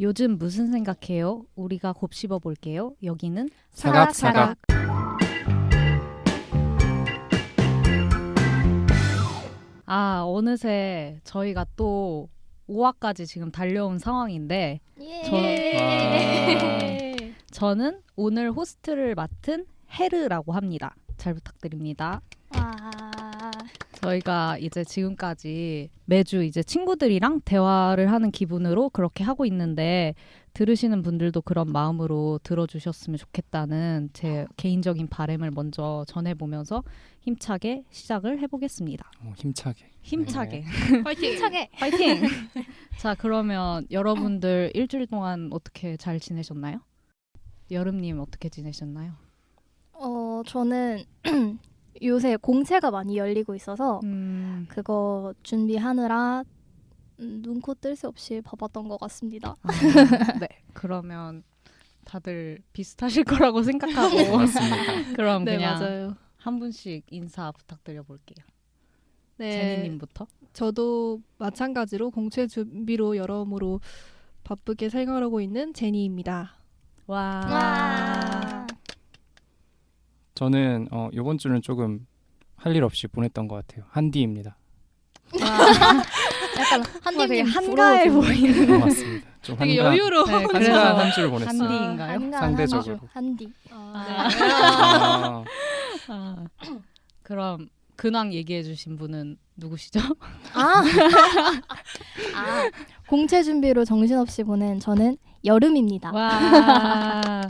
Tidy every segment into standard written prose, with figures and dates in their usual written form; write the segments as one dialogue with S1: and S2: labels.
S1: 요즘 무슨 생각해요? 우리가 곱씹어 볼게요. 여기는
S2: 사각사각.
S1: 어느새 저희가 또 5화까지 지금 달려온 상황인데 저는 오늘 호스트를 맡은 헤르라고 합니다. 잘 부탁드립니다. 저희가 이제 지금까지 매주 이제 친구들이랑 대화를 하는 기분으로 그렇게 하고 있는데 들으시는 분들도 그런 마음으로 들어주셨으면 좋겠다는 제 개인적인 바람을 먼저 전해보면서 힘차게 시작을 해보겠습니다.
S2: 힘차게.
S1: 힘차게.
S3: 파이팅! 힘차게!
S1: 파이팅! 자, 그러면 여러분들 일주일 동안 어떻게 잘 지내셨나요? 여름님 어떻게 지내셨나요?
S3: 저는 요새 공채가 많이 열리고 있어서 그거 준비하느라 눈코 뜰 새 없이 바빴던 것 같습니다.
S1: 네, 그러면 다들 비슷하실 거라고 생각하고
S2: 맞습니다.
S1: 그럼
S4: 네,
S1: 그냥
S4: 맞아요.
S1: 한 분씩 인사 부탁드려 볼게요.
S4: 네,
S1: 제니님부터.
S4: 저도 마찬가지로 공채 준비로 여러모로 바쁘게 생활하고 있는 제니입니다.
S1: 와.
S2: 저는 이번 주는 조금 할 일 없이 보냈던 것 같아요. 한디입니다.
S3: 약간
S1: 되게
S3: 한님님
S1: 한가해 보이는.
S2: 맞습니다. 좀
S4: 되게 여유로워.
S1: 네,
S2: 한가한 한 주를 보냈어요.
S1: 한디인가요?
S2: 상대적으로.
S3: 한디.
S2: 아,
S1: 그럼 근황 얘기해 주신 분은 누구시죠?
S3: 공채 준비로 정신없이 보낸 저는 여름입니다.
S1: 와.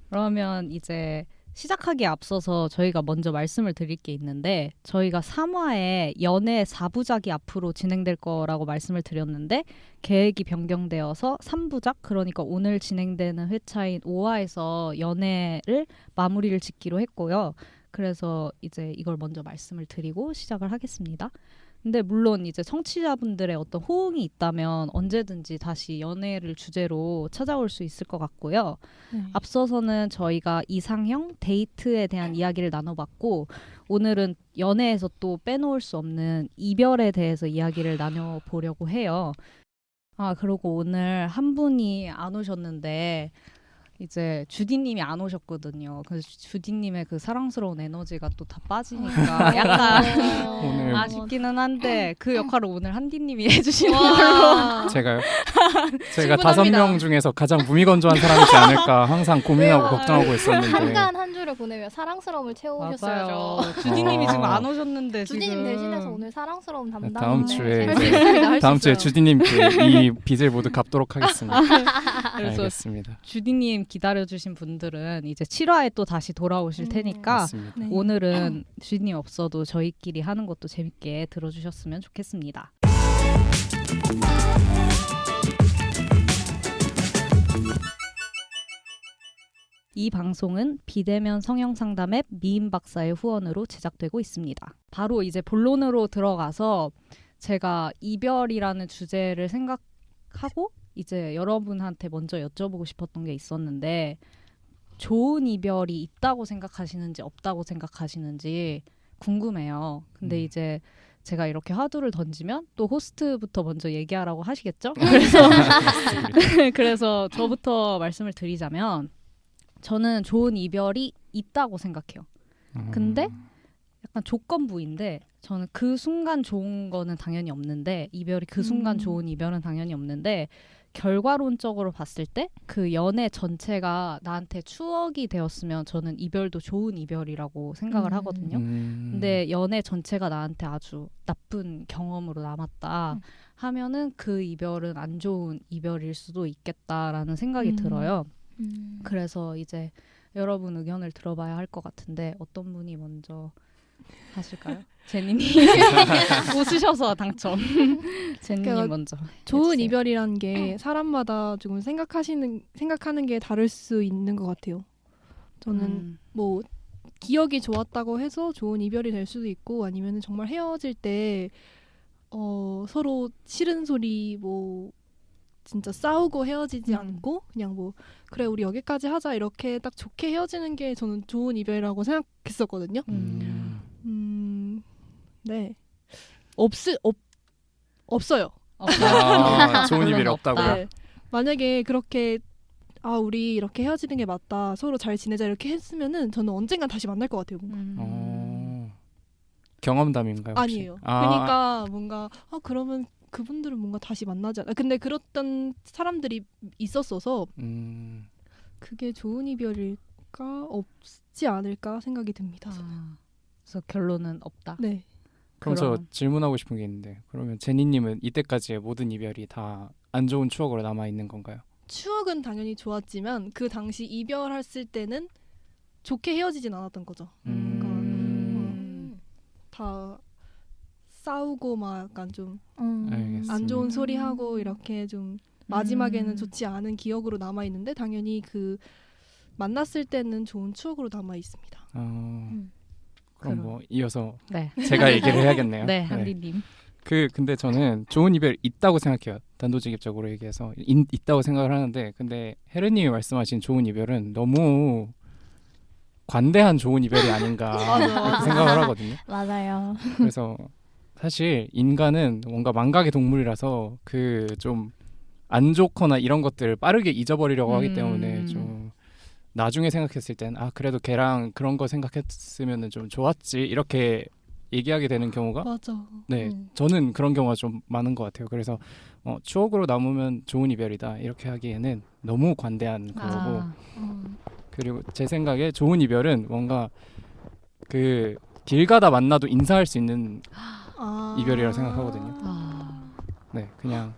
S1: 그러면 이제 시작하기에 앞서서 저희가 먼저 말씀을 드릴 게 있는데 저희가 3화에 연애 4부작이 앞으로 진행될 거라고 말씀을 드렸는데 계획이 변경되어서 3부작 그러니까 오늘 진행되는 회차인 5화에서 연애를 마무리를 짓기로 했고요. 그래서 이제 이걸 먼저 말씀을 드리고 시작을 하겠습니다. 근데 물론 이제 청취자분들의 어떤 호응이 있다면 언제든지 다시 연애를 주제로 찾아올 수 있을 것 같고요.
S4: 네.
S1: 앞서서는 저희가 이상형 데이트에 대한 이야기를 나눠봤고 오늘은 연애에서 또 빼놓을 수 없는 이별에 대해서 이야기를 나눠보려고 해요. 그리고 오늘 한 분이 안 오셨는데 이제 주디님이 안 오셨거든요. 그래서 주디님의 그 사랑스러운 에너지가 또 다 빠지니까 약간
S2: 오늘
S1: 아쉽기는 한데 그 역할을 오늘 한디님이 해주시는 걸로.
S2: 제가요? 제가
S4: 충분합니다.
S2: 5명 중에서 가장 무미건조한 사람이지 않을까 항상 고민하고
S3: 왜요?
S2: 걱정하고 있었는데
S3: 한가한 한 주를 보내며 사랑스러움을 채워오셨어야죠.
S1: 맞아요. 주디님이 지금 안 오셨는데
S3: 주디님
S1: 지금.
S3: 대신해서 오늘 사랑스러운 담당.
S2: 다음 주에
S4: 할수
S2: 이제
S4: 있습니다. 할수
S2: 다음 주에
S4: 있어요.
S2: 주디님께 이 빚을 모두 갚도록 하겠습니다.
S1: 그래서
S2: 알겠습니다.
S1: 주디님 기다려주신 분들은 이제 7화에 또 다시 돌아오실 테니까
S2: 맞습니다.
S4: 네.
S1: 오늘은 주디님 없어도 저희끼리 하는 것도 재밌게 들어주셨으면 좋겠습니다. 이 방송은 비대면 성형상담 앱 미인박사의 후원으로 제작되고 있습니다. 바로 이제 본론으로 들어가서 제가 이별이라는 주제를 생각하고 이제 여러분한테 먼저 여쭤보고 싶었던 게 있었는데 좋은 이별이 있다고 생각하시는지 없다고 생각하시는지 궁금해요. 근데 이제 제가 이렇게 화두를 던지면 또 호스트부터 먼저 얘기하라고 하시겠죠? 그래서 저부터 말씀을 드리자면 저는 좋은 이별이 있다고 생각해요. 근데 약간 조건부인데 저는 그 순간 좋은 거는 당연히 없는데 이별이 그 순간 좋은 이별은 당연히 없는데 결과론적으로 봤을 때 그 연애 전체가 나한테 추억이 되었으면 저는 이별도 좋은 이별이라고 생각을 하거든요. 근데 연애 전체가 나한테 아주 나쁜 경험으로 남았다 하면은 그 이별은 안 좋은 이별일 수도 있겠다라는 생각이 들어요. 그래서 이제 여러분 의견을 들어봐야 할 것 같은데 어떤 분이 먼저 하실까요? 제니님 웃으셔서 당첨. 제니님
S4: 그러니까
S1: 먼저.
S4: 좋은
S1: 해주세요.
S4: 이별이라는 게 사람마다 조금 생각하는 게 다를 수 있는 것 같아요. 저는 뭐 기억이 좋았다고 해서 좋은 이별이 될 수도 있고 아니면 정말 헤어질 때 서로 싫은 소리 뭐 진짜 싸우고 헤어지지 않고 그냥 뭐 그래 우리 여기까지 하자 이렇게 딱 좋게 헤어지는 게 저는 좋은 이별이라고 생각했었거든요. 네. 없어요.
S2: 좋은 이별이 없다고요?
S4: 네. 만약에 그렇게 우리 이렇게 헤어지는 게 맞다, 서로 잘 지내자 이렇게 했으면은 저는 언젠간 다시 만날 것 같아요. 뭔가.
S2: 경험담인가요? 혹시?
S4: 아니에요. 그러니까 뭔가 그러면 그분들은 뭔가 다시 만나지 않아. 근데 그랬던 사람들이 있었어서 그게 좋은 이별일까 없지 않을까 생각이 듭니다.
S1: 그래서 결론은 없다.
S4: 네.
S2: 그럼 저 질문하고 싶은 게 있는데, 그러면 제니님은 이때까지의 모든 이별이 다 안 좋은 추억으로 남아 있는 건가요?
S4: 추억은 당연히 좋았지만 그 당시 이별했을 때는 좋게 헤어지진 않았던 거죠. 다 싸우고 막 약간 좀
S2: 알겠습니다.
S4: 안 좋은 소리 하고 이렇게 좀 마지막에는 좋지 않은 기억으로 남아 있는데 당연히 그 만났을 때는 좋은 추억으로 남아 있습니다.
S2: 그럼 뭐 이어서
S1: 네.
S2: 제가 얘기를 해야겠네요.
S1: 네, 한디님.
S2: 근데 저는 좋은 이별 있다고 생각해요. 단도직입적으로 얘기해서 있다고 생각을 하는데, 근데 헤르님이 말씀하신 좋은 이별은 너무 관대한 좋은 이별이 아닌가 이렇게 생각을 하거든요.
S3: 맞아요.
S2: 그래서 사실 인간은 뭔가 망각의 동물이라서 그 좀 안 좋거나 이런 것들을 빠르게 잊어버리려고 하기 때문에 좀 나중에 생각했을 땐 그래도 걔랑 그런 거 생각했으면 좀 좋았지 이렇게 얘기하게 되는 경우가
S4: 맞아.
S2: 네, 저는 그런 경우가 좀 많은 것 같아요. 그래서 추억으로 남으면 좋은 이별이다 이렇게 하기에는 너무 관대한 거고, 그리고 제 생각에 좋은 이별은 뭔가 그 길 가다 만나도 인사할 수 있는 이별이라고 생각하거든요. 네, 그냥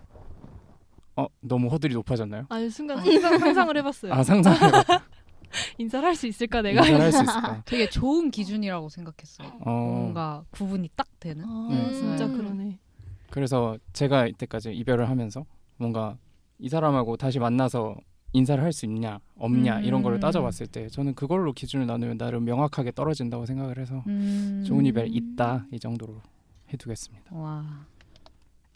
S2: 너무 허들이 높아졌나요?
S4: 아니 순간 상상을 해봤어요.
S2: 상상해봐.
S4: 인사를 할 수 있을까 내가?
S2: 인사를 할 수 있을까?
S1: 되게 좋은 기준이라고 생각했어요. 뭔가 구분이 딱 되는.
S4: 진짜 그러네.
S2: 그래서 제가 이때까지 이별을 하면서 뭔가 이 사람하고 다시 만나서 인사를 할 수 있냐 없냐 이런 거를 따져봤을 때 저는 그걸로 기준을 나누면 나름 명확하게 떨어진다고 생각을 해서 좋은 이별 있다 이 정도로 해두겠습니다.
S1: 와.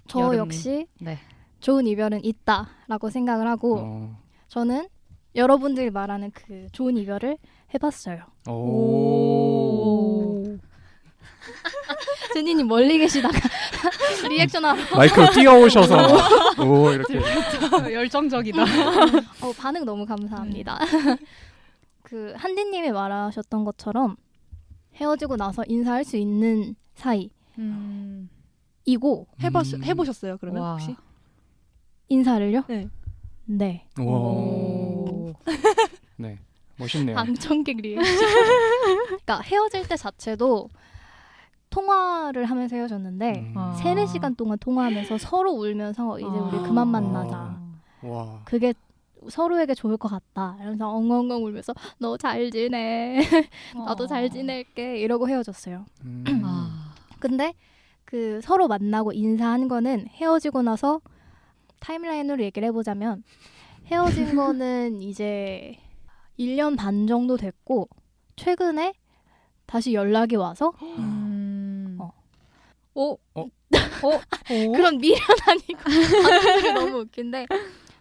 S3: 저
S1: 여름님.
S3: 역시
S1: 네.
S3: 좋은 이별은 있다라고 생각을 하고 저는 여러분들이 말하는 그 좋은 이별을 해봤어요.
S2: 오.
S3: 제니님 멀리 계시다가 리액션하러
S2: 마이크로 뛰어오셔서 오 이렇게
S1: 열정적이다.
S3: 반응 너무 감사합니다. 그 한디님이 말하셨던 것처럼 헤어지고 나서 인사할 수 있는 사이이고
S4: 해보셨어요 그러면
S1: 와.
S4: 혹시?
S3: 인사를요?
S4: 네.
S3: 네.
S2: 오. 네, 멋있네요.
S3: 방청객 리액션. 그러니까 헤어질 때 자체도 통화를 하면서 헤어졌는데 3-4시간 동안 통화하면서 서로 울면서 이제 우리 그만 만나자.
S2: 와.
S3: 그게 서로에게 좋을 것 같다. 이러면서 엉엉엉 울면서 너 잘 지내. 나도 잘 지낼게. 이러고 헤어졌어요. 근데 그 서로 만나고 인사한 거는 헤어지고 나서 타임라인으로 얘기를 해보자면 헤어진 거는 이제 1년 반 정도 됐고 최근에 다시 연락이 와서 그런 미련 아니고 반응이 너무 웃긴데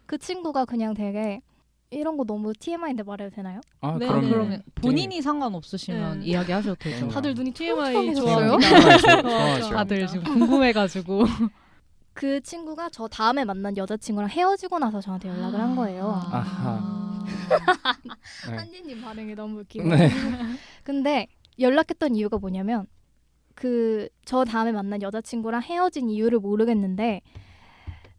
S3: 그 친구가 그냥 되게 이런 거 너무 TMI인데 말해도 되나요?
S4: 네,
S2: 그럼요.
S1: 그러면 본인이 상관없으시면
S4: 네.
S1: 이야기하셔도 되죠.
S4: 다들 눈이 TMI
S3: 좋아하셨어요?
S2: 좋아하죠.
S1: 다들 지금 궁금해가지고.
S3: 그 친구가 저 다음에 만난 여자친구랑 헤어지고 나서 저한테 연락을 한 거예요.
S2: 아하. 네.
S3: 한디님 반응이 너무 웃기고.
S2: 네.
S3: 근데 연락했던 이유가 뭐냐면 그 저 다음에 만난 여자친구랑 헤어진 이유를 모르겠는데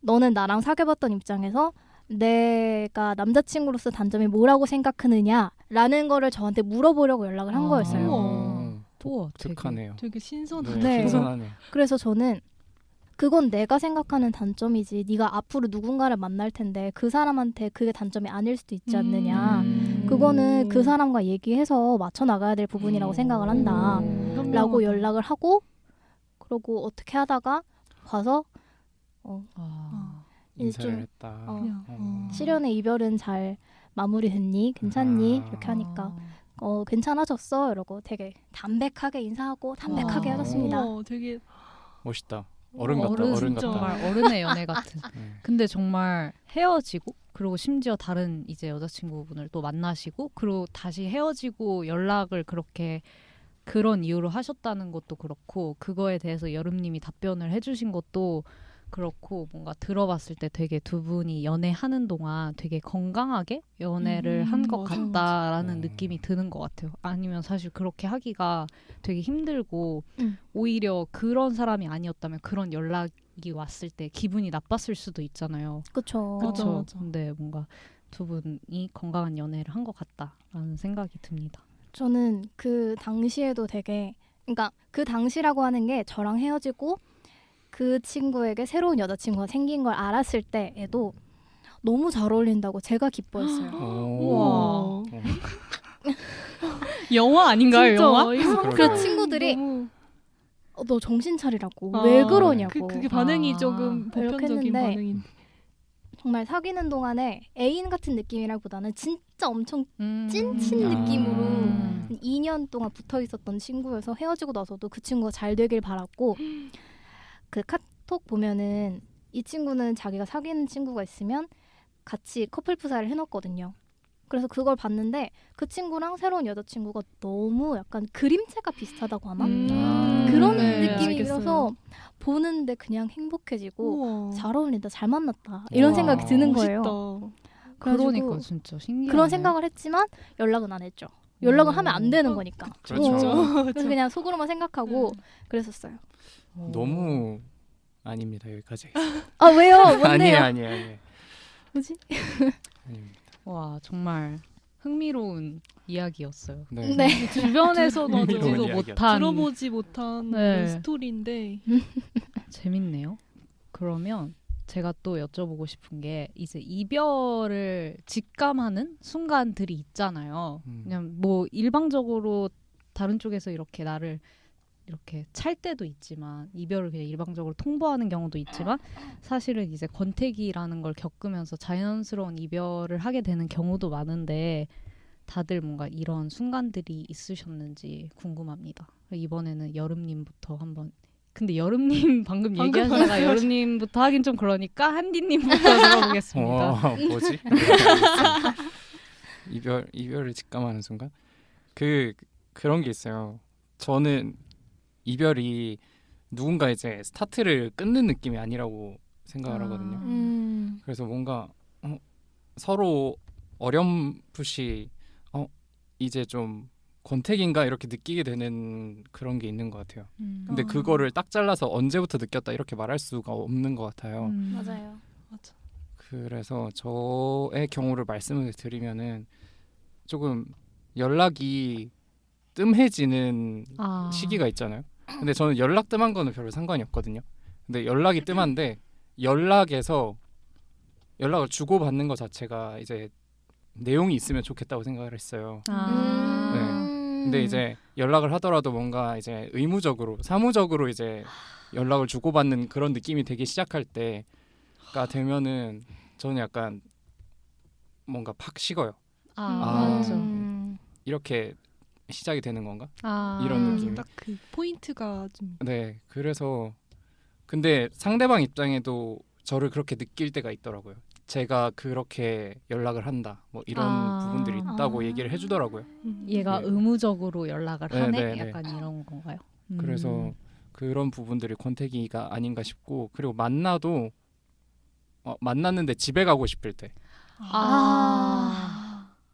S3: 너는 나랑 사귀어봤던 입장에서 내가 남자친구로서 단점이 뭐라고 생각하느냐라는 거를 저한테 물어보려고 연락을 한 거였어요.
S1: 우와, 되게
S2: 독특하네요.
S4: 되게 신선하다.
S3: 네.
S2: 신선하네.
S3: 그래서 저는 그건 내가 생각하는 단점이지 네가 앞으로 누군가를 만날 텐데 그 사람한테 그게 단점이 아닐 수도 있지 않느냐. 그거는 그 사람과 얘기해서 맞춰 나가야 될 부분이라고 생각을 한다. 라고 연락을 하고 그러고 어떻게 하다가 가서
S2: 인사를
S3: 좀,
S2: 했다.
S3: 실연의 이별은 잘 마무리됐니? 괜찮니? 이렇게 하니까 괜찮아졌어 이러고 되게 담백하게 인사하고 담백하게 헤어졌습니다.
S4: 되게
S2: 멋있다. 어른 같다. 어른 같다.
S1: 정말 어른의 연애 같은.
S2: 네.
S1: 근데 정말 헤어지고 그리고 심지어 다른 이제 여자친구분을 또 만나시고 그리고 다시 헤어지고 연락을 그렇게 그런 이유로 하셨다는 것도 그렇고 그거에 대해서 여름님이 답변을 해주신 것도 그렇고 뭔가 들어봤을 때 되게 두 분이 연애하는 동안 되게 건강하게 연애를 한 것
S4: 맞아,
S1: 같다라는 느낌이 드는 것 같아요. 아니면 사실 그렇게 하기가 되게 힘들고 오히려 그런 사람이 아니었다면 그런 연락이 왔을 때 기분이 나빴을 수도 있잖아요.
S3: 그쵸.
S1: 그렇죠.
S4: 맞아.
S1: 근데 뭔가 두 분이 건강한 연애를 한 것 같다라는 생각이 듭니다.
S3: 저는 그 당시에도 되게 그러니까 그 당시라고 하는 게 저랑 헤어지고 그 친구에게 새로운 여자친구가 생긴 걸 알았을 때에도 너무 잘 어울린다고 제가 기뻐했어요.
S2: 오.
S4: 우와.
S1: 영화 아닌가요? 영화?
S4: 이거
S3: 그 친구들이
S4: 너무
S3: 너 정신 차리라고
S4: 아,
S3: 왜 그러냐고
S4: 그게 반응이
S1: 아,
S4: 조금
S3: 이렇게
S4: 보편적인
S3: 했는데
S4: 반응인.
S3: 정말 사귀는 동안에 애인 같은 느낌이라기보다는 진짜 엄청 찐친
S2: 아.
S3: 느낌으로 2년 동안 붙어 있었던 친구여서 헤어지고 나서도 그 친구가 잘 되길 바랐고 그 카톡 보면은 이 친구는 자기가 사귀는 친구가 있으면 같이 커플 프사를 해놓거든요. 그래서 그걸 봤는데 그 친구랑 새로운 여자친구가 너무 약간 그림체가 비슷하다고 하나? 그런
S4: 네,
S3: 느낌이라서 보는데 그냥 행복해지고
S4: 우와.
S3: 잘 어울린다, 잘 만났다 이런
S2: 우와.
S3: 생각이 드는
S4: 멋있다.
S3: 거예요. 그래가지고
S1: 그러니까 진짜 신기하네.
S3: 그런 생각을 했지만 연락은 안 했죠. 연락을 하면 안 되는 거니까.
S2: 그렇죠.
S3: 그래서 그냥 속으로만 생각하고 그랬었어요.
S2: 너무 아닙니다. 여기까지.
S3: 아 왜요? 뭔데요?
S2: 아니에요.
S3: 뭐지?
S2: 아닙니다.
S1: 와 정말 흥미로운 이야기였어요.
S2: 네.
S3: 네.
S1: 주변에서도
S2: 흥미로운
S1: 듣지도
S2: 이야기였다.
S1: 못한
S4: 들어보지 못한
S1: 네.
S4: 그런 스토리인데
S1: 재밌네요. 그러면 제가 또 여쭤보고 싶은 게 이제 이별을 직감하는 순간들이 있잖아요. 그냥 뭐 일방적으로 다른 쪽에서 이렇게 나를 이렇게 찰 때도 있지만 이별을 그냥 일방적으로 통보하는 경우도 있지만 사실은 이제 권태기라는 걸 겪으면서 자연스러운 이별을 하게 되는 경우도 많은데 다들 뭔가 이런 순간들이 있으셨는지 궁금합니다. 이번에는 여름님부터 한번. 근데 여름님 방금 얘기하다가 여름님부터 하긴 좀 그러니까 한디님부터 들어보겠습니다.
S2: 뭐지? 이별을 직감하는 순간? 그런 게 있어요. 저는 이별이 누군가 이제 스타트를 끊는 느낌이 아니라고 생각을 하거든요. 그래서 뭔가 서로 어렴풋이 이제 좀 권태기인가 이렇게 느끼게 되는 그런 게 있는 것 같아요. 근데 그거를 딱 잘라서 언제부터 느꼈다 이렇게 말할 수가 없는 것 같아요.
S3: 맞아요.
S4: 맞아.
S2: 그래서 저의 경우를 말씀을 드리면은 조금 연락이 뜸해지는 시기가 있잖아요. 근데 저는 연락 뜸한 거는 별로 상관이 없거든요. 근데 연락이 뜸한데 연락에서 연락을 주고받는 것 자체가 이제 내용이 있으면 좋겠다고 생각을 했어요. 근데 이제 연락을 하더라도 뭔가 이제 의무적으로 사무적으로 이제 연락을 주고받는 그런 느낌이 되기 시작할 때가 되면은 저는 약간 뭔가 팍 식어요.
S1: 맞죠.
S2: 이렇게 시작이 되는 건가?
S1: 아.
S2: 이런 느낌.
S4: 딱 그 포인트가 좀
S2: 네, 그래서 근데 상대방 입장에도 저를 그렇게 느낄 때가 있더라고요. 제가 그렇게 연락을 한다, 뭐 이런 부분들이 있다고 얘기를 해주더라고요.
S1: 얘가
S2: 네.
S1: 의무적으로 연락을 하네?
S2: 네.
S1: 약간 이런 건가요?
S2: 그래서 그런 부분들이 권태기가 아닌가 싶고, 그리고 만나도 만났는데 집에 가고 싶을 때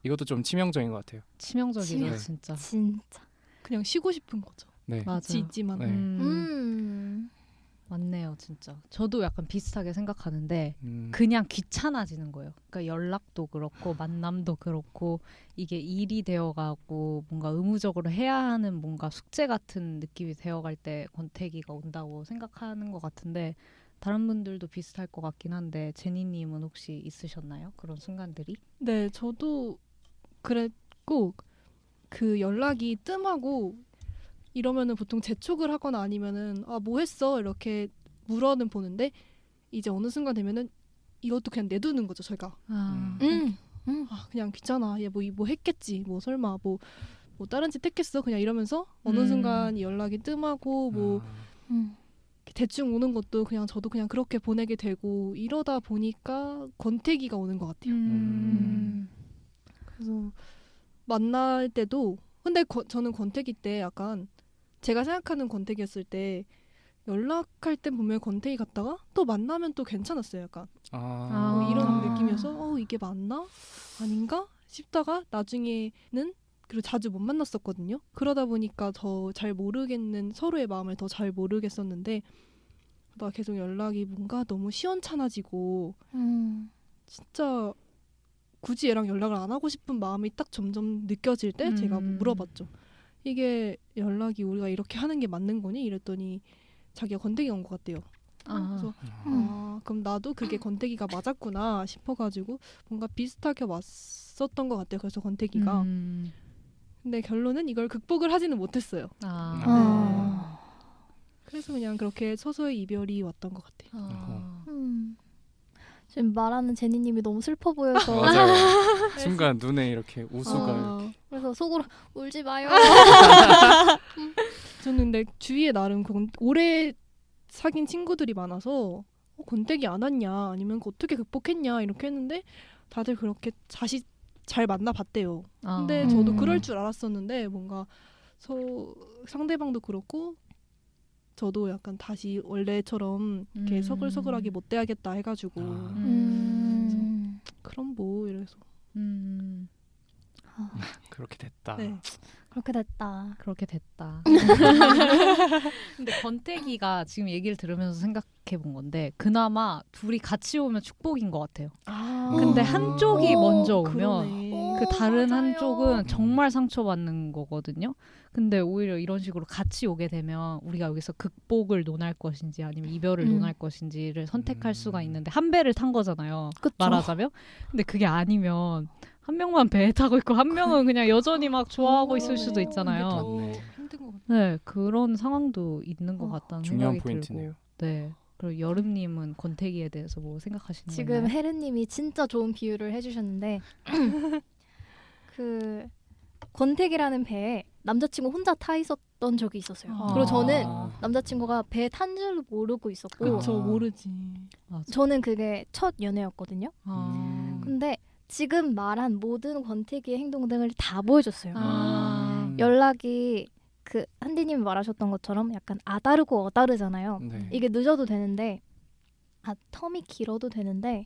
S2: 이것도 좀 치명적인 것 같아요.
S1: 치명적이죠,
S2: 네.
S1: 진짜.
S3: 진짜.
S4: 그냥 쉬고 싶은 거죠.
S2: 네,
S1: 맞아.
S4: 같이 있지만.
S2: 네.
S1: 맞네요, 진짜. 저도 약간 비슷하게 생각하는데
S2: 음.
S1: 그냥 귀찮아지는 거예요. 그러니까 연락도 그렇고 만남도 그렇고 이게 일이 되어가고 뭔가 의무적으로 해야 하는 뭔가 숙제 같은 느낌이 되어갈 때 권태기가 온다고 생각하는 것 같은데 다른 분들도 비슷할 것 같긴 한데 제니님은 혹시 있으셨나요? 그런 순간들이?
S4: 네, 저도 그랬고 그 연락이 뜸하고 이러면은 보통 재촉을 하거나 아니면은 뭐 했어 이렇게 물어는 보는데 이제 어느 순간 되면은 이것도 그냥 내두는 거죠 저희가. 그냥 귀찮아. 얘 뭐 했겠지. 뭐 설마 뭐 다른 짓 했겠어. 그냥 이러면서 어느 순간 연락이 뜸하고 뭐 대충 오는 것도 그냥 저도 그냥 그렇게 보내게 되고 이러다 보니까 권태기가 오는 것 같아요. 그래서 만날 때도 근데 저는 권태기 때 약간 제가 생각하는 권태기였을 때 연락할 땐 분명히 권태기 같다가 또 만나면 또 괜찮았어요. 약간
S2: 아,
S4: 이런
S1: 아.
S4: 느낌이어서 이게 맞나? 아닌가? 싶다가 나중에는 그리고 자주 못 만났었거든요. 그러다 보니까 더 잘 모르겠는 서로의 마음을 더 잘 모르겠었는데 나 계속 연락이 뭔가 너무 시원찮아지고 진짜 굳이 얘랑 연락을 안 하고 싶은 마음이 딱 점점 느껴질 때 제가 물어봤죠. 이게 연락이 우리가 이렇게 하는 게 맞는 거니? 이랬더니 자기가 권태기가 온 것 같대요. 그래서 그럼 나도 그게 권태기가 맞았구나 싶어가지고 뭔가 비슷하게 왔었던 것 같아요. 그래서 권태기가. 근데 결론은 이걸 극복을 하지는 못했어요. 그래서 그냥 그렇게 서서히 이별이 왔던 것 같아요.
S3: 지금 말하는 제니님이 너무 슬퍼 보여서
S2: 맞아요. 순간 눈에 이렇게 우수가 이렇게.
S3: 그래서 속으로 울지 마요.
S4: 저는 근데 주위에 나름 오래 사귄 친구들이 많아서 권태기 안 왔냐 아니면 어떻게 극복했냐 이렇게 했는데 다들 그렇게 다시 잘 만나봤대요. 근데 저도 그럴 줄 알았었는데 뭔가 상대방도 그렇고 저도 약간 다시 원래처럼 이렇게 서글서글하게 못 돼야겠다 해가지고 그럼 뭐 이래서
S2: 그렇게 됐다.
S4: 네.
S3: 그렇게 됐다.
S1: 그렇게 됐다. 근데 권태기가 지금 얘기를 들으면서 생각해 본 건데 그나마 둘이 같이 오면 축복인 것 같아요. 근데 한쪽이 먼저 오면
S4: 그러네.
S1: 그 다른
S3: 맞아요.
S1: 한쪽은 정말 상처받는 거거든요. 근데 오히려 이런 식으로 같이 오게 되면 우리가 여기서 극복을 논할 것인지 아니면 이별을 논할 것인지를 선택할 수가 있는데 한 배를 탄 거잖아요.
S3: 그쵸.
S1: 말하자면. 근데 그게 아니면 한 명만 배에 타고 있고 한 명은 그냥 여전히 막 좋아하고 있을 수도 있잖아요.
S4: 더 힘든 것 같아요.
S1: 네, 그런 상황도 있는 것 같다는
S2: 중요한
S1: 생각이
S2: 포인트네요.
S1: 들고. 네. 그리고 여름님은 권태기에 대해서 뭐 생각하시는 거
S3: 지금
S1: 있나요?
S3: 혜르님이 진짜 좋은 비유를 해주셨는데 그 권태기라는 배에 남자친구 혼자 타 있었던 적이 있었어요. 그리고 저는 남자친구가 배에 탄 줄도 모르고 있었고
S4: 그쵸 모르지.
S1: 맞아.
S3: 저는 그게 첫 연애였거든요. 근데 지금 말한 모든 권태기의 행동들을 다 보여줬어요. 연락이 그 한디님이 말하셨던 것처럼 약간 아다르고 어다르잖아요.
S2: 네.
S3: 이게 늦어도 되는데 텀이 길어도 되는데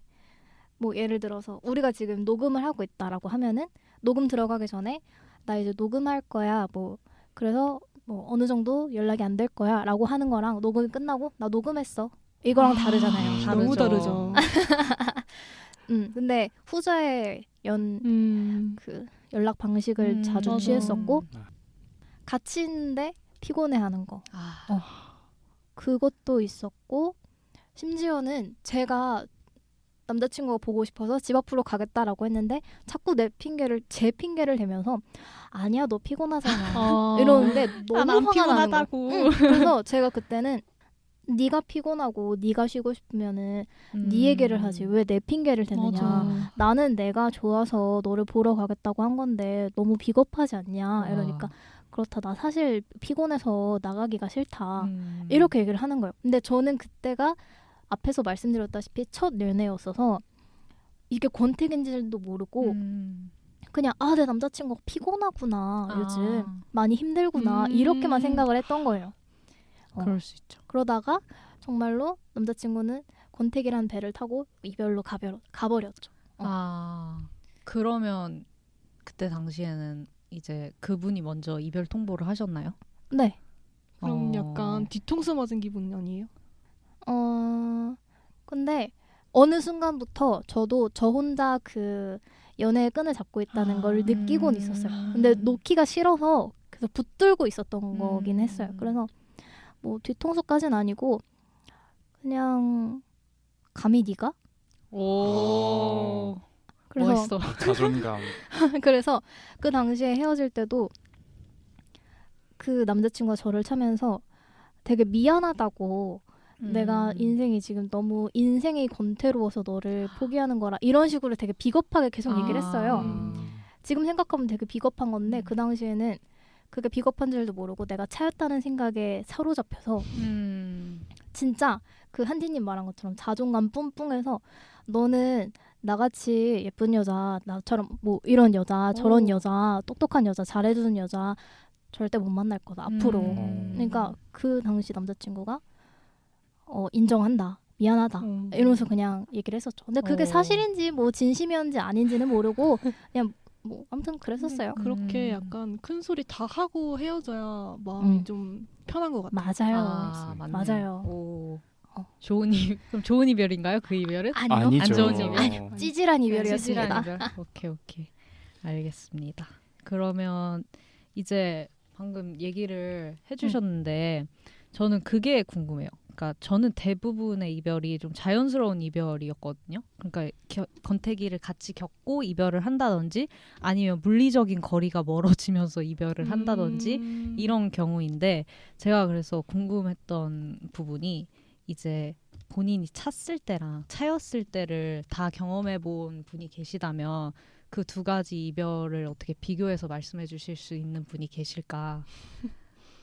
S3: 뭐 예를 들어서 우리가 지금 녹음을 하고 있다라고 하면은 녹음 들어가기 전에 나 이제 녹음할 거야 뭐 그래서 뭐 어느 정도 연락이 안 될 거야 라고 하는 거랑 녹음이 끝나고 나 녹음했어 이거랑 다르잖아요.
S4: 너무 다르죠.
S3: 근데 후자의 그 연락 방식을 자주
S1: 맞아.
S3: 취했었고 같이 있는데 피곤해하는 거 그것도 있었고 심지어는 제가 남자친구가 보고 싶어서 집 앞으로 가겠다라고 했는데 자꾸 제 핑계를 대면서 아니야 너 피곤하잖아 이러는데 너무 화가 나는 거예요. 그래서 제가 그때는 네가 피곤하고 네가 쉬고 싶으면은 네 얘기를 하지 왜 내 핑계를 대느냐.
S4: 맞아.
S3: 나는 내가 좋아서 너를 보러 가겠다고 한 건데 너무 비겁하지 않냐. 이러니까 그렇다 나 사실 피곤해서 나가기가 싫다. 이렇게 얘기를 하는 거예요. 근데 저는 그때가 앞에서 말씀드렸다시피 첫 연애였어서 이게 권태기인지도 모르고 그냥 내 남자친구가 피곤하구나 요즘 많이 힘들구나 이렇게만 생각을 했던 거예요.
S1: 그럴 수 있죠.
S3: 그러다가 정말로 남자친구는 권태기란 배를 타고 이별로 가버렸죠.
S1: 그러면 그때 당시에는 이제 그분이 먼저 이별 통보를 하셨나요?
S3: 네.
S4: 그럼 약간 뒤통수 맞은 기분 아니에요?
S3: 근데 어느 순간부터 저도 저 혼자 그 연애의 끈을 잡고 있다는 걸 느끼곤 있었어요. 근데 놓기가 싫어서 그래서 붙들고 있었던 거긴 했어요. 그래서 뭐 뒤통수까지는 아니고 그냥 감히 네가?
S1: 오.
S3: 그래서
S1: 멋있어.
S2: 자존감.
S3: 그래서 그 당시에 헤어질 때도 그 남자친구가 저를 차면서 되게 미안하다고 내가 인생이 지금 너무 인생이 권태로워서 너를 포기하는 거라 이런 식으로 되게 비겁하게 계속 얘기를 했어요. 지금 생각하면 되게 비겁한 건데 그 당시에는 그게 비겁한 줄도 모르고 내가 차였다는 생각에 사로잡혀서 진짜 그 한디님 말한 것처럼 자존감 뿜뿜해서 너는 나같이 예쁜 여자 나처럼 뭐 이런 여자 저런 여자 똑똑한 여자 잘해주는 여자 절대 못 만날 거다 앞으로. 그러니까 그 당시 남자친구가 인정한다. 미안하다. 이러면서 그냥 얘기를 했었죠. 근데 그게
S1: 어.
S3: 사실인지 뭐 진심이었는지 아닌지는 모르고 그냥 뭐 아무튼 그랬었어요.
S4: 그렇게
S1: 음.
S4: 약간 큰 소리 다 하고 헤어져야 마음이
S3: 음.
S4: 좀 편한 것 같아요.
S3: 맞아요.
S1: 아, 맞네요.
S3: 맞아요.
S1: 오.
S3: 어.
S1: 그럼 좋은 이별인가요? 그 이별은?
S3: 아니요.
S2: 아니죠.
S1: 안 좋은 이별?
S3: 아니요. 찌질한 이별이었습니다.
S1: 찌질한 이별? 오케이. 알겠습니다. 그러면 이제 방금 얘기를 해주셨는데 저는 그게 궁금해요. 그러니까 저는 대부분의 이별이 좀 자연스러운 이별이었거든요. 그러니까 권태기를 같이 겪고 이별을 한다든지 아니면 물리적인 거리가 멀어지면서 이별을 한다든지 이런 경우인데 제가 그래서 궁금했던 부분이 이제 본인이 찼을 때랑 차였을 때를 다 경험해 본 분이 계시다면 그 두 가지 이별을 어떻게 비교해서 말씀해 주실 수 있는 분이 계실까?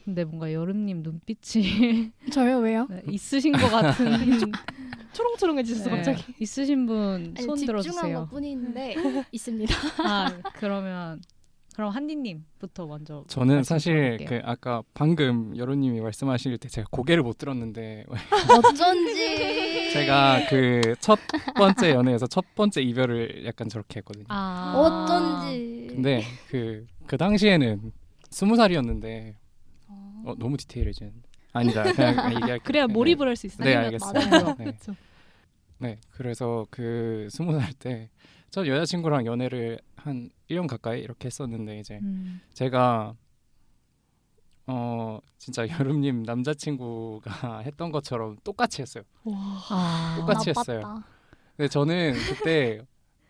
S1: 근데 뭔가 여름님 눈빛이
S3: 저요 왜요?
S1: 네, 있으신 것 같은
S4: 초롱초롱해지셨어
S1: 네,
S4: 갑자기.
S1: 있으신 분
S3: 아니,
S1: 손
S3: 집중한
S1: 들어주세요.
S3: 것뿐인데 있습니다.
S1: 그럼 한디님부터 먼저.
S2: 저는
S1: 말씀
S2: 사실
S1: 들어볼게요.
S2: 그 아까 방금 여론님이 말씀하실 때 제가 고개를 못 들었는데
S3: 어쩐지.
S2: 제가 그 첫 번째 연애에서 첫 번째 이별을 약간 저렇게 했거든요.
S3: 어쩐지.
S2: 근데 그 당시에는 20살이었는데 너무 디테일해진. 아니다. 그냥 얘기할.
S4: 그래야 몰입을 할 수 있어요.
S2: 네,
S3: 아니면
S2: 알겠습니다.
S3: 맞아요.
S2: 네.
S4: 그렇죠.
S2: 네, 그래서 그 20살 때 저 여자친구랑 연애를 한 1년 가까이 이렇게 했었는데 이제 제가 진짜 여름님 남자친구가 했던 것처럼 똑같이 했어요. 똑같이 했어요.
S3: 나빴다.
S2: 근데 저는 그때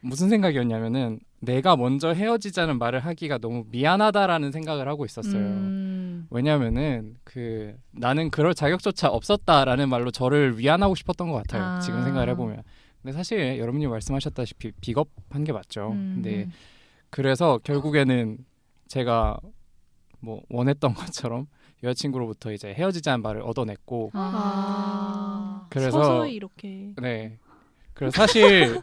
S2: 무슨 생각이었냐면은 내가 먼저 헤어지자는 말을 하기가 너무 미안하다라는 생각을 하고 있었어요. 왜냐면은 그 나는 그럴 자격조차 없었다라는 말로 저를 위안하고 싶었던 것 같아요. 지금 생각을 해보면. 근데 사실 여러분이 말씀하셨다시피 비겁한 게 맞죠. 근데 그래서 결국에는 제가 뭐 원했던 것처럼 여자친구로부터 이제 헤어지자는 말을 얻어냈고 그래서
S4: 서서히 이렇게.
S2: 네. 그래서 사실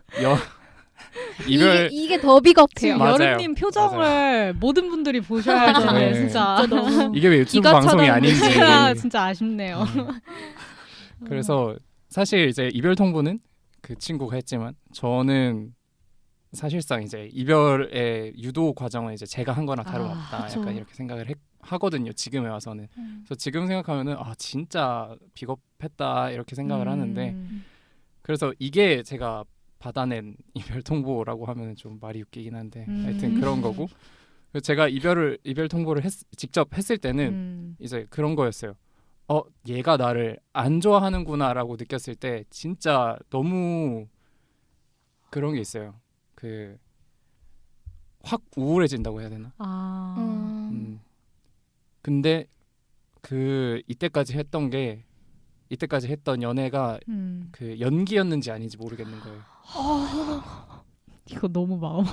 S2: 이별
S3: 이게 더 비겁해요.
S1: 지금
S2: 맞아요.
S1: 여름님 표정을 모든 분들이 보셔야 할 텐데
S2: 네.
S1: 진짜 너무
S2: 이게 왜 유튜브 방송이 아닌지.
S1: 진짜 아쉽네요.
S2: 그래서 사실 이제 이별 통보는 그 친구가 했지만 저는 사실상 이제 이별의 유도 과정은 이제 제가 한 거나 다름없다.
S3: 그쵸.
S2: 약간 이렇게 생각을 하거든요. 지금에 와서는. 그래서 지금 생각하면은 진짜 비겁했다 이렇게 생각을 하는데 그래서 이게 제가 받아낸 이별 통보라고 하면 좀 말이 웃기긴 한데 하여튼 그런 거고 그래서 제가 이별 통보를 직접 했을 때는 이제 그런 거였어요. 얘가 나를 안 좋아하는구나라고 느꼈을 때 진짜 너무 그런 게 있어요. 그 확 우울해진다고 해야 되나? 근데 그 이때까지 했던 연애가 그 연기였는지 아닌지 모르겠는 거예요.
S1: 이거 너무 마음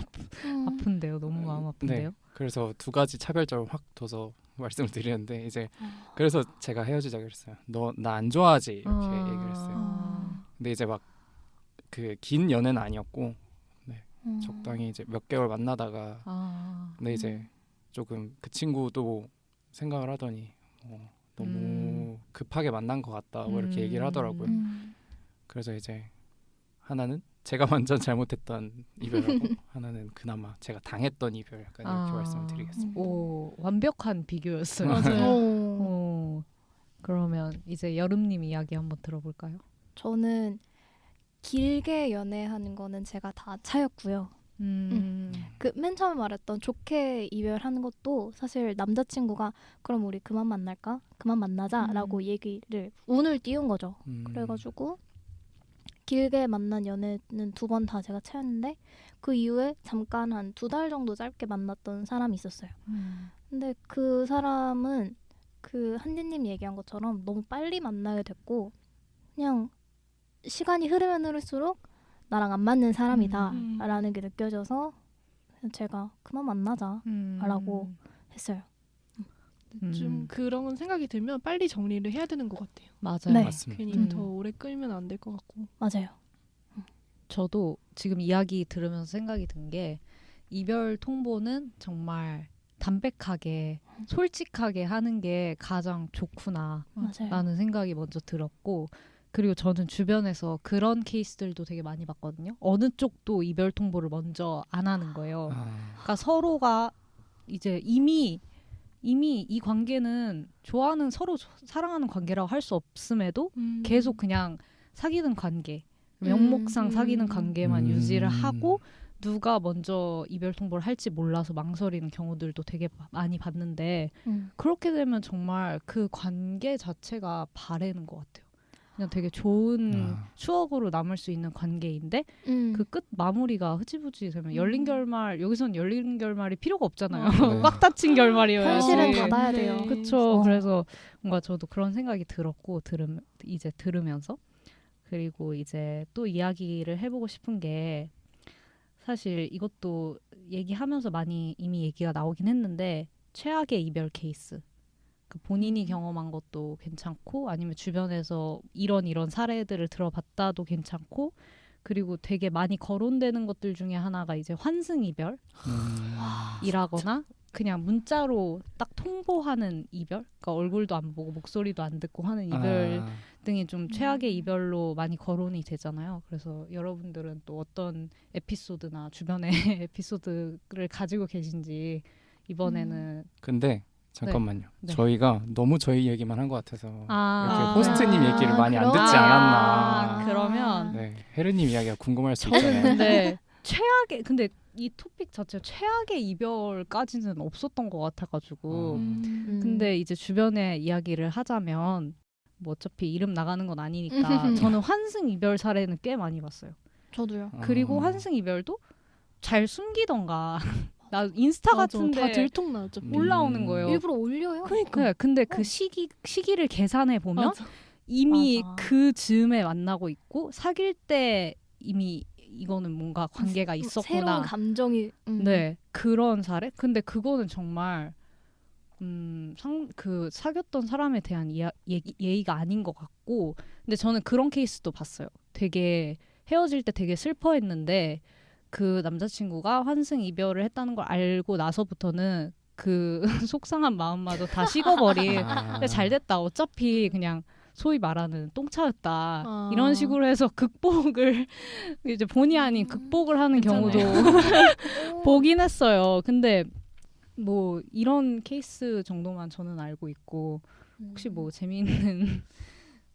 S1: 아픈데요. 너무 마음 아픈데요.
S2: 네. 그래서 두 가지 차별점을 확 둬서 말씀을 드리는데 이제 그래서 제가 헤어지자 그랬어요. 너 나 안 좋아하지 이렇게 얘기를 했어요. 근데 이제 막 그 긴 연애는 아니었고 적당히 이제 몇 개월 만나다가 근데 이제 조금 그 친구도 생각을 하더니 너무 급하게 만난 것 같다 뭐 이렇게 얘기를 하더라고요. 그래서 이제 하나는 제가 완전 잘못했던 이별하고 하나는 그나마 제가 당했던 이별 약간 이렇게 말씀을 드리겠습니다.
S1: 오, 완벽한 비교였어요. 그러면 이제 여름님 이야기 한번 들어볼까요?
S3: 저는 길게 연애하는 거는 제가 다 차였고요. 그 맨 처음에 말했던 좋게 이별하는 것도 사실 남자친구가 그럼 우리 그만 만날까? 그만 만나자라고 얘기를 운을 띄운 거죠. 그래가지고 길게 만난 연애는 2번 다 제가 차였는데 그 이후에 잠깐 한 2달 정도 짧게 만났던 사람이 있었어요. 근데 그 사람은 그 한디님 얘기한 것처럼 너무 빨리 만나게 됐고 그냥 시간이 흐르면 흐를수록 나랑 안 맞는 사람이다 라는 게 느껴져서 제가 그만 만나자 라고 했어요.
S4: 좀 그런 생각이 들면 빨리 정리를 해야 되는 것 같아요.
S1: 맞아요.
S3: 네.
S2: 맞습니다.
S4: 괜히 더 오래 끌면 안 될 것 같고.
S3: 맞아요.
S1: 저도 지금 이야기 들으면서 생각이 든 게 이별 통보는 정말 담백하게 솔직하게 하는 게 가장 좋구나
S3: 맞아요.
S1: 라는 생각이 먼저 들었고 그리고 저는 주변에서 그런 케이스들도 되게 많이 봤거든요. 어느 쪽도 이별 통보를 먼저 안 하는 거예요. 그러니까 서로가 이제 이미 이 관계는 좋아하는 서로 사랑하는 관계라고 할 수 없음에도 계속 그냥 사귀는 관계, 명목상 사귀는 관계만 유지를 하고 누가 먼저 이별 통보를 할지 몰라서 망설이는 경우들도 되게 많이 봤는데 그렇게 되면 정말 그 관계 자체가 바래는 것 같아요. 그냥 되게 좋은 추억으로 남을 수 있는 관계인데 그 끝 마무리가 흐지부지 되면 열린 결말, 여기선 열린 결말이 필요가 없잖아요.
S2: 네.
S1: 꽉 닫힌 결말이어야지.
S3: 현실은 닫아야 돼요.
S1: 그쵸. 그래서 뭔가 저도 그런 생각이 들었고 이제 들으면서 그리고 이제 또 이야기를 해보고 싶은 게 사실 이것도 얘기하면서 많이 이미 얘기가 나오긴 했는데 최악의 이별 케이스. 그 본인이 경험한 것도 괜찮고 아니면 주변에서 이런 사례들을 들어봤다도 괜찮고 그리고 되게 많이 거론되는 것들 중에 하나가 이제 환승 이별이라거나 그냥 문자로 딱 통보하는 이별, 그러니까 얼굴도 안 보고 목소리도 안 듣고 하는 이별 등이 좀 최악의 이별로 많이 거론이 되잖아요. 그래서 여러분들은 또 어떤 에피소드나 주변의 에피소드를 가지고 계신지 이번에는
S2: 근데 잠깐만요.
S1: 네.
S2: 저희가 너무 저희 얘기만 한 것 같아서 이렇게
S1: 아.
S2: 호스트님 얘기를 많이 안 듣지
S3: 그럼.
S2: 않았나.
S1: 그러면
S2: 네, 혜르님 이야기가 궁금할 수
S1: 저는
S2: 있잖아요.
S1: 근데 근데 이 토픽 자체 최악의 이별까지는 없었던 것 같아가지고 근데 이제 주변에 이야기를 하자면 뭐 어차피 이름 나가는 건 아니니까 저는 환승 이별 사례는 꽤 많이 봤어요.
S3: 저도요.
S1: 그리고 환승 이별도 잘 숨기던가 나 인스타
S4: 맞아, 다
S1: 같은데
S4: 들통나죠.
S1: 올라오는 거예요.
S3: 일부러 올려요.
S4: 그러니까
S1: 네, 근데 그 시기를 계산해 보면
S4: 맞아.
S1: 이미
S3: 맞아.
S1: 그 즈음에 만나고 있고 사귈 때 이미 이거는 뭔가 관계가
S3: 새로운
S1: 있었구나.
S3: 감정이
S1: 네, 그런 사례? 근데 그거는 정말 그 사귀었던 사람에 대한 예의가 아닌 것 같고 근데 저는 그런 케이스도 봤어요. 되게 헤어질 때 되게 슬퍼했는데 그 남자친구가 환승 이별을 했다는 걸 알고 나서부터는 그 속상한 마음마저 다 식어버린 근데 잘 됐다. 어차피 그냥 소위 말하는 똥차였다. 이런 식으로 해서 극복을 이제 본의 아닌 극복을 하는 경우도 보긴 했어요. 근데 뭐 이런 케이스 정도만 저는 알고 있고 혹시 뭐 재미있는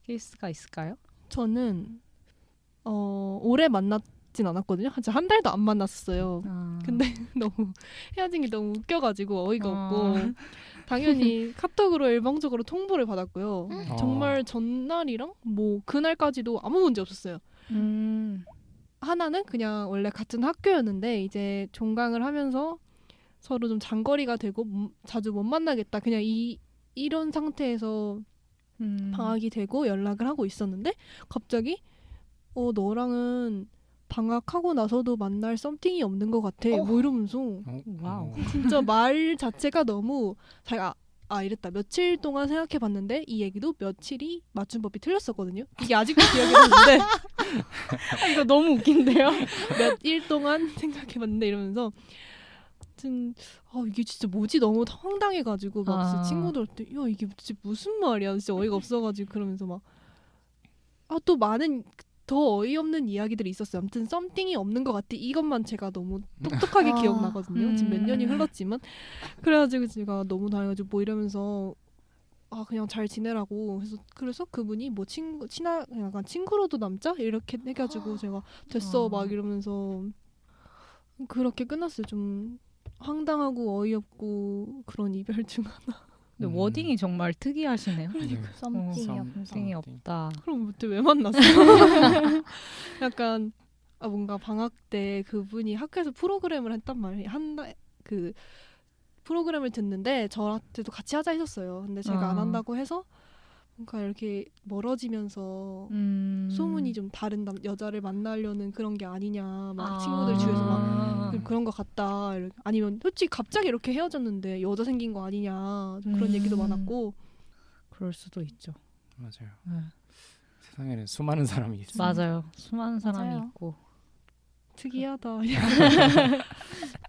S1: 케이스가 있을까요?
S4: 저는 오래 만났진 않았거든요. 한 달도 안 만났어요. 근데 너무 헤어진 게 너무 웃겨가지고 어이가 없고 당연히 카톡으로 일방적으로 통보를 받았고요. 정말 전날이랑 뭐 그날까지도 아무 문제 없었어요. 하나는 그냥 원래 같은 학교였는데 이제 종강을 하면서 서로 좀 장거리가 되고 자주 못 만나겠다. 그냥 이런 상태에서 방학이 되고 연락을 하고 있었는데 갑자기 너랑은 방학하고 나서도 만날 썸띵이 없는 것 같아. 뭐 이러면서
S1: 와우.
S4: 진짜 말 자체가 너무 자기가 이랬다. 며칠 동안 생각해봤는데 이 얘기도 며칠이 맞춤법이 틀렸었거든요. 이게 아직도 기억이 나는데
S1: 이거 너무 웃긴데요?
S4: 몇일 동안 생각해봤는데 이러면서 이게 진짜 뭐지? 너무 황당해가지고 막 친구들한테 야 이게 진짜 무슨 말이야? 진짜 어이가 없어가지고 그러면서 막 또 많은 더 어이없는 이야기들이 있었어요. 아무튼 썸띵이 없는 것 같아. 이것만 제가 너무 똑똑하게 기억나거든요. 지금 몇 년이 흘렀지만 그래가지고 제가 너무 당해가지고 뭐 이러면서 그냥 잘 지내라고 그래서 그분이 뭐 약간 친구로도 남자 이렇게 해가지고 제가 됐어 막 이러면서 그렇게 끝났어요. 좀 황당하고 어이없고 그런 이별 중 하나.
S1: 근데 워딩이 정말 특이하시네요.
S3: 썸띵이
S1: 없다.
S4: 그럼 그때 왜 만났어? 약간 뭔가 방학 때 그분이 학교에서 프로그램을 했단 말이에요. 그 프로그램을 듣는데 저한테도 같이 하자 했었어요. 근데 제가 안 한다고 해서 뭔가 이렇게 멀어지면서 소문이 좀 다른 여자를 만나려는 그런 게 아니냐 막 친구들 주위에서 막 그런 것 같다 아니면 솔직히 갑자기 이렇게 헤어졌는데 여자 생긴 거 아니냐 그런 얘기도 많았고
S1: 그럴 수도 있죠.
S2: 맞아요.
S1: 네.
S2: 세상에는 수많은 사람이 있어요.
S1: 맞아요. 수많은 사람이
S3: 맞아요.
S1: 있고
S4: 특이하다.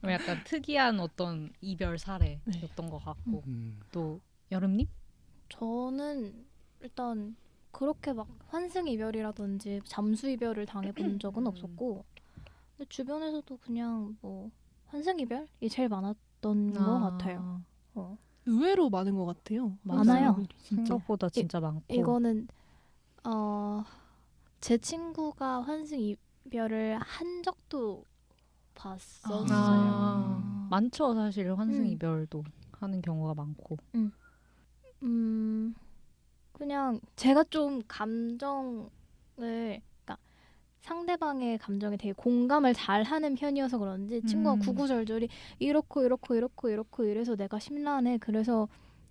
S1: 약간 특이한 어떤 이별 사례였던 것 같고 또 여름님?
S3: 저는 일단 그렇게 막 환승 이별이라든지 잠수 이별을 당해본 적은 없었고, 근데 주변에서도 그냥 뭐 환승 이별이 제일 많았던 것 같아요.
S4: 의외로 많은 것 같아요.
S3: 많아요.
S4: 진짜.
S1: 생각보다 진짜 많고.
S3: 이거는 제 친구가 환승 이별을 한 적도 봤었어요.
S1: 많죠 사실 환승
S3: 음.
S1: 이별도 하는 경우가 많고.
S3: 그냥 제가 좀 감정을, 그러니까 상대방의 감정에 되게 공감을 잘하는 편이어서 그런지 친구가 구구절절히 이렇고 이래서 내가 심란해. 그래서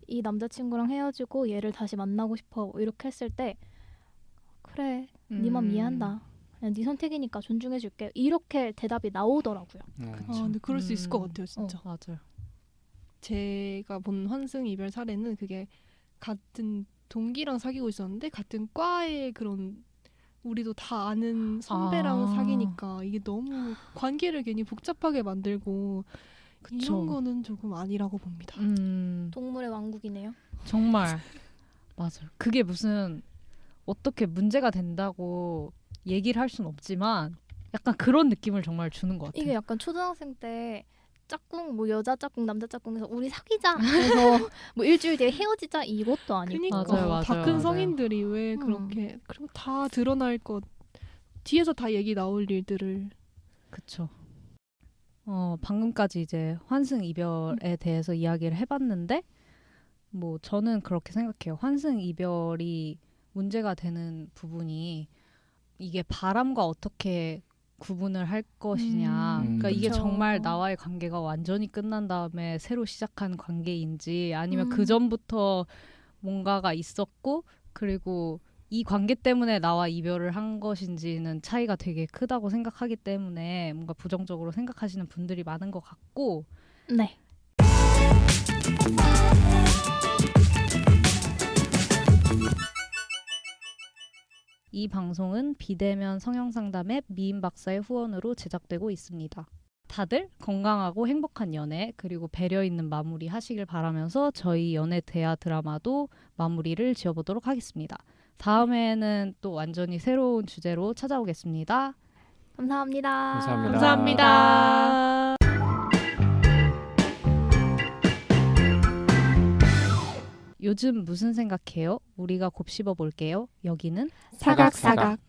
S3: 이 남자친구랑 헤어지고 얘를 다시 만나고 싶어. 이렇게 했을 때 그래, 네 맘 이해한다. 그냥 네 선택이니까 존중해줄게. 이렇게 대답이 나오더라고요.
S4: 근데 그럴 수 있을 것 같아요, 진짜.
S1: 맞아요.
S4: 제가 본 환승 이별 사례는 그게 같은 동기랑 사귀고 있었는데 같은 과의 그런 우리도 다 아는 선배랑 사귀니까 이게 너무 관계를 괜히 복잡하게 만들고
S1: 그쵸.
S4: 이런 거는 조금 아니라고 봅니다.
S3: 동물의 왕국이네요.
S1: 정말 맞아요. 그게 무슨 어떻게 문제가 된다고 얘기를 할 수는 없지만 약간 그런 느낌을 정말 주는 것 같아요.
S3: 이게 약간 초등학생 때 짝꿍, 뭐 여자 짝꿍, 남자 짝꿍에서 우리 사귀자 해서 뭐 일주일 뒤에 헤어지자 이것도 아니고.
S4: 그러니까
S1: 맞아요.
S4: 다 큰
S1: 맞아요.
S4: 성인들이 왜 그렇게 그리고 다 드러날 것 뒤에서 다 얘기 나올 일들을
S1: 그쵸. 방금까지 이제 환승 이별에 대해서 이야기를 해봤는데 뭐 저는 그렇게 생각해요. 환승 이별이 문제가 되는 부분이 이게 바람과 어떻게 구분을 할 것이냐. 그러니까 이게
S3: 그쵸.
S1: 정말 나와의 관계가 완전히 끝난 다음에 새로 시작한 관계인지 아니면 그 전부터 뭔가가 있었고 그리고 이 관계 때문에 나와 이별을 한 것인지는 차이가 되게 크다고 생각하기 때문에 뭔가 부정적으로 생각하시는 분들이 많은 것 같고
S3: 네.
S1: 이 방송은 비대면 성형상담의 미인 박사의 후원으로 제작되고 있습니다. 다들 건강하고 행복한 연애 그리고 배려 있는 마무리 하시길 바라면서 저희 연애 대화 드라마도 마무리를 지어보도록 하겠습니다. 다음에는 또 완전히 새로운 주제로 찾아오겠습니다.
S3: 감사합니다.
S4: 감사합니다.
S1: 요즘 무슨 생각해요? 우리가 곱씹어 볼게요. 여기는
S4: 사각사각.